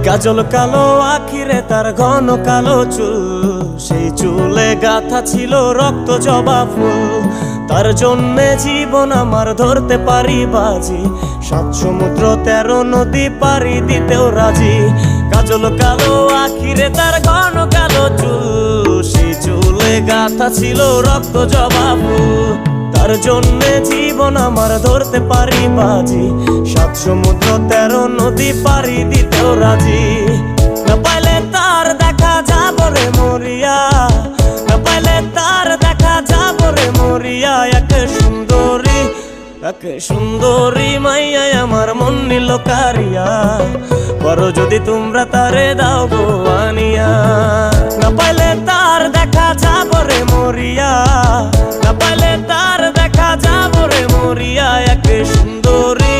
কাজল কালো আখিরে তার ঘন কালো চুল, সেই চুলে গাথা ছিল রক্ত জবা ফুল। তার জন্যে জীবন আমার ধরতে পারি বাজি, 7 সমুদ্র 13 নদী পারি দিতেও রাজি। কাজল কালো আখিরে তার ঘন কালো চুল, সেই চুলে গাথা ছিল রক্ত জবা ফুল। তার জন্যে জীবন আমার ধরতে পারি বাজি, 7 সমুদ্র 13 নদী পারি দিতেও রাজি। না পাইলে তার দেখা যাব রে মরিয়া, না পাইলে তার দেখা যাব রে মরিয়া। এক সুন্দরী মাইয়া আমার মন নিল কারিয়া, করো যদি তোমরা তারে দাও গো আনিয়া। না পাইলে তার দেখা যাব রে মরিয়া, না পাইলে তার দেখা যাব রে মরিয়া। এক সুন্দরী